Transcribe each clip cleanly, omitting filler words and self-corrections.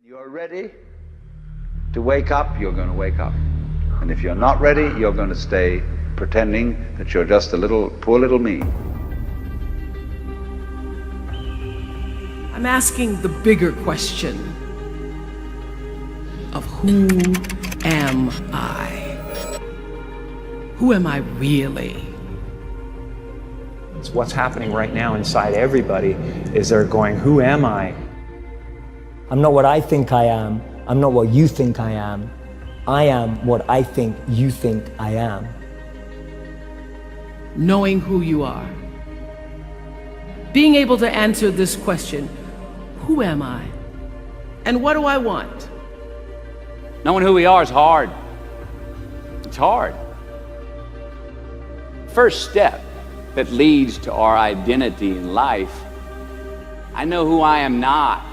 You're ready to wake up, you're going to wake up. And if you're not ready, you're going to stay pretending that you're just a little, poor little me. I'm asking the bigger question of who am I? Who am I really? It's what's happening right now inside everybody is they're going, who am I? I'm not what I think I am. I'm not what you think I am. I am what I think you think I am. Knowing who you are. Being able to answer this question, who am I? And what do I want? Knowing who we are is hard. It's hard. First step that leads to our identity in life, I know who I am not.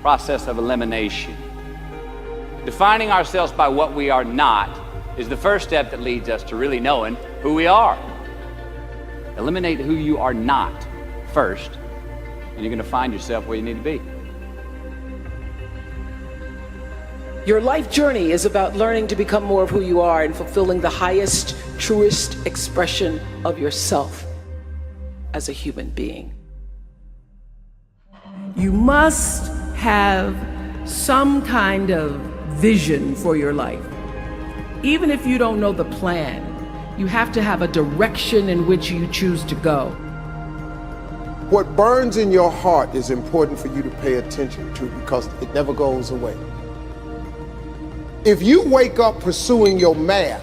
Process of elimination. Defining ourselves by what we are not is the first step that leads us to really knowing who we are. Eliminate who you are not first, and you're going to find yourself where you need to be. Your life journey is about learning to become more of who you are and fulfilling the highest, truest expression of yourself as a human being. You must have some kind of vision for your life. Even if you don't know the plan, you have to have a direction in which you choose to go. What burns in your heart is important for you to pay attention to because it never goes away. If you wake up pursuing your math,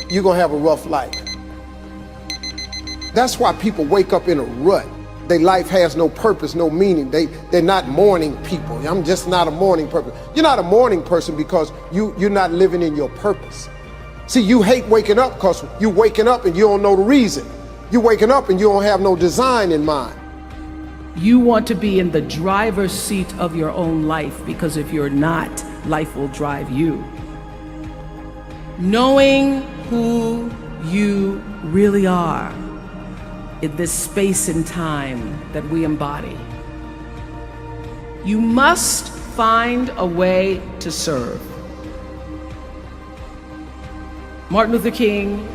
you're gonna have a rough life. That's why people wake up in a rut. Their life has no purpose, no meaning. They're not morning people. I'm just not a morning person. You're not a morning person because you're not living in your purpose. See, you hate waking up because you're waking up and you don't know the reason. You're waking up and you don't have no design in mind. You want to be in the driver's seat of your own life because if you're not, life will drive you. Knowing who you really are in this space and time that we embody. You must find a way to serve. Martin Luther King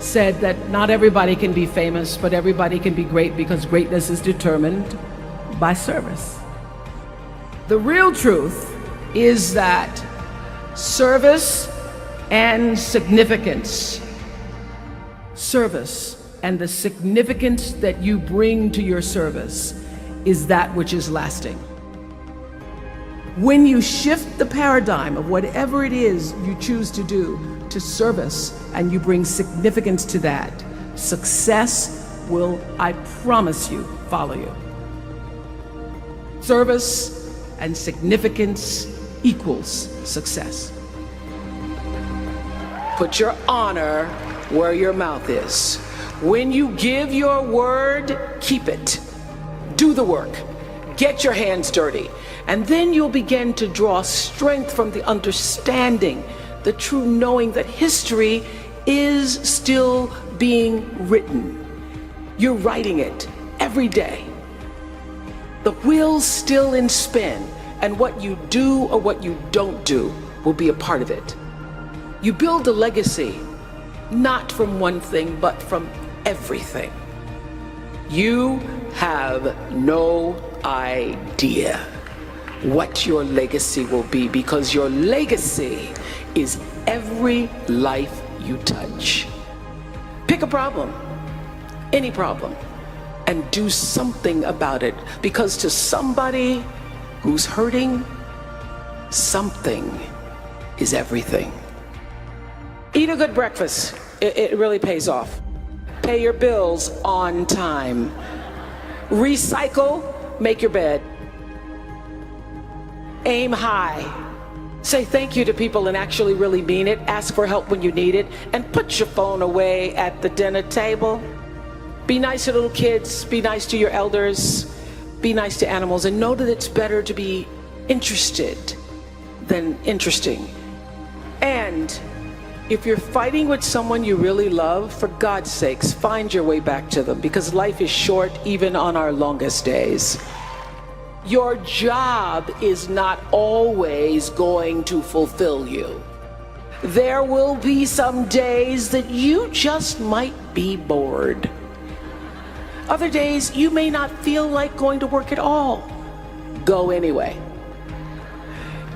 said that not everybody can be famous, but everybody can be great because greatness is determined by service. The real truth is that service and significance, service and the significance that you bring to your service is that which is lasting. When you shift the paradigm of whatever it is you choose to do to service and you bring significance to that, success will, I promise you, follow you. Service and significance equals success. Put your honor where your mouth is. When you give your word, keep it. Do the work. Get your hands dirty. And then you'll begin to draw strength from the understanding, the true knowing that history is still being written. You're writing it every day. The wheel's still in spin, and what you do or what you don't do will be a part of it. You build a legacy, not from one thing, but from everything. You have no idea what your legacy will be because your legacy is every life you touch. Pick a problem, any problem, and do something about it because to somebody who's hurting, something is everything. Eat a good breakfast. It really pays off. Pay your bills on time. Recycle, make your bed. Aim high. Say thank you to people and actually really mean it. Ask for help when you need it. And put your phone away at the dinner table. Be nice to little kids. Be nice to your elders. Be nice to animals. And know that it's better to be interested than interesting. And if you're fighting with someone you really love, for God's sakes, find your way back to them because life is short even on our longest days. Your job is not always going to fulfill you. There will be some days that you just might be bored. Other days you may not feel like going to work at all. Go anyway.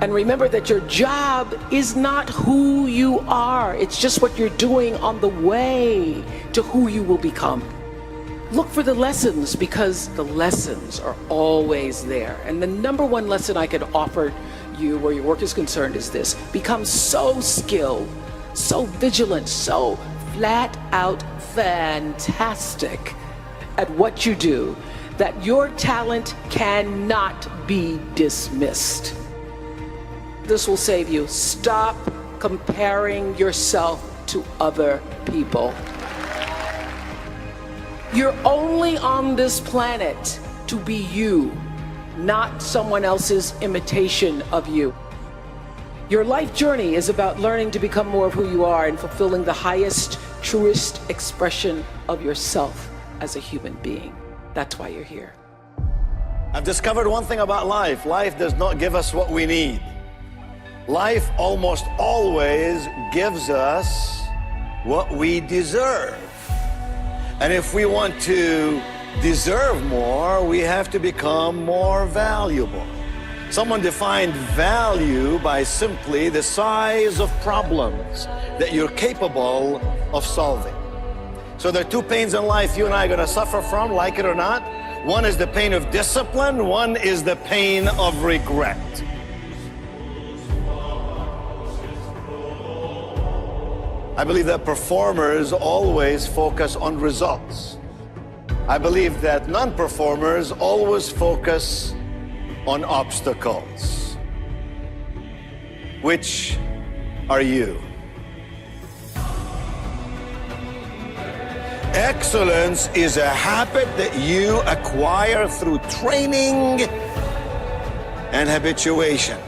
And remember that your job is not who you are. It's just what you're doing on the way to who you will become. Look for the lessons, because the lessons are always there. And the number one lesson I could offer you where your work is concerned is this: become so skilled, so vigilant, so flat out fantastic at what you do that your talent cannot be dismissed. This will save you. Stop comparing yourself to other people. You're only on this planet to be you, not someone else's imitation of you. Your life journey is about learning to become more of who you are and fulfilling the highest, truest expression of yourself as a human being. That's why you're here. I've discovered one thing about life. Life does not give us what we need. Life almost always gives us what we deserve. And if we want to deserve more, we have to become more valuable. Someone defined value by simply the size of problems that you're capable of solving. So there are two pains in life you and I are going to suffer from, like it or not. One is the pain of discipline, one is the pain of regret. I believe that performers always focus on results. I believe that non-performers always focus on obstacles. Which are you? Excellence is a habit that you acquire through training and habituation.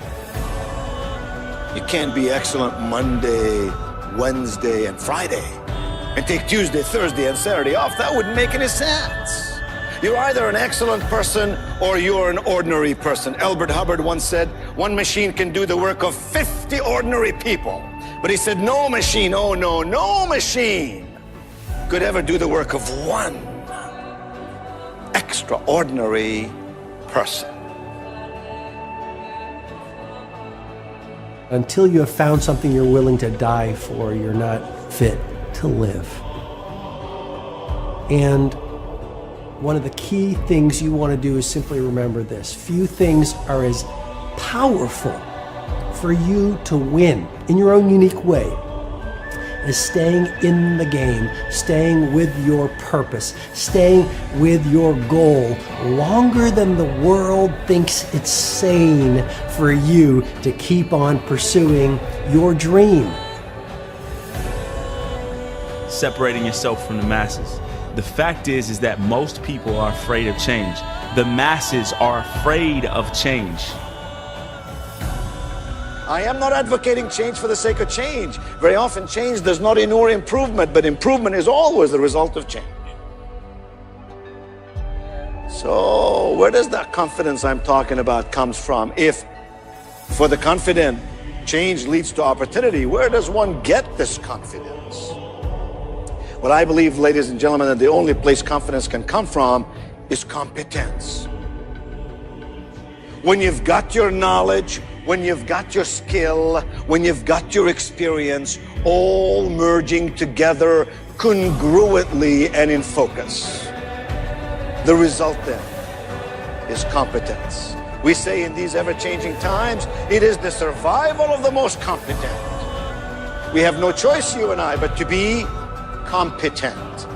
You can't be excellent Monday, Wednesday, and Friday, and take Tuesday, Thursday, and Saturday off. That wouldn't make any sense. You're either an excellent person or you're an ordinary person. Albert Hubbard once said, one machine can do the work of 50 ordinary people. But he said, no machine, oh no, no machine could ever do the work of one extraordinary person. Until you have found something you're willing to die for, you're not fit to live. And one of the key things you want to do is simply remember this: few things are as powerful for you to win in your own unique way as staying in the game, staying with your purpose, staying with your goal longer than the world thinks it's sane for you to keep on pursuing your dream. Separating yourself from the masses. The fact is that most people are afraid of change. The masses are afraid of change. I am not advocating change for the sake of change. Very often change does not inure improvement, but improvement is always the result of change. So where does that confidence I'm talking about comes from? If for the confident change leads to opportunity, where does one get this confidence? Well, I believe, ladies and gentlemen, that the only place confidence can come from is competence. When you've got your knowledge, when you've got your skill, when you've got your experience, all merging together congruently and in focus. The result then is competence. We say in these ever-changing times, it is the survival of the most competent. We have no choice, you and I, but to be competent.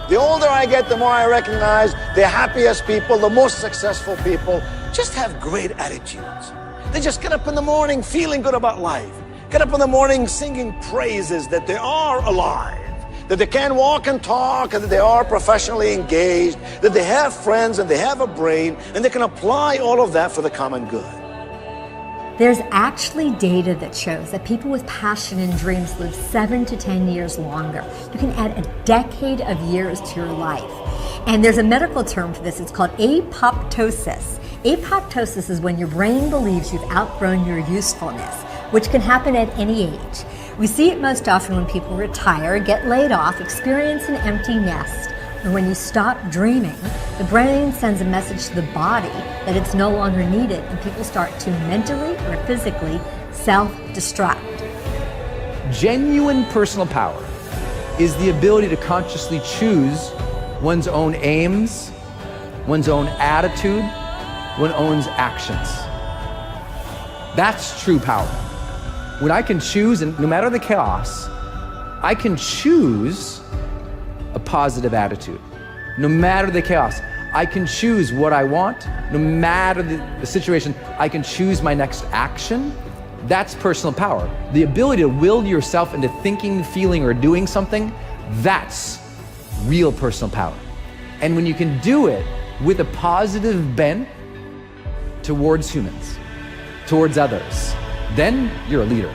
The older I get, the more I recognize the happiest people, the most successful people, just have great attitudes. They just get up in the morning feeling good about life. Get up in the morning singing praises that they are alive, that they can walk and talk, and that they are professionally engaged, that they have friends and they have a brain, and they can apply all of that for the common good. There's actually data that shows that people with passion and dreams live 7 to 10 years longer. You can add a decade of years to your life. And there's a medical term for this. It's called apoptosis. Apoptosis is when your brain believes you've outgrown your usefulness, which can happen at any age. We see it most often when people retire, get laid off, experience an empty nest. And when you stop dreaming, the brain sends a message to the body that it's no longer needed, and people start to mentally or physically self-destruct. Genuine personal power is the ability to consciously choose one's own aims, one's own attitude, one's own actions. That's true power. When I can choose, and no matter the chaos, I can choose a positive attitude. No matter the chaos, I can choose what I want. No matter the situation, I can choose my next action. That's personal power. The ability to will yourself into thinking, feeling, or doing something, that's real personal power. And when you can do it with a positive bent towards humans, towards others, then you're a leader.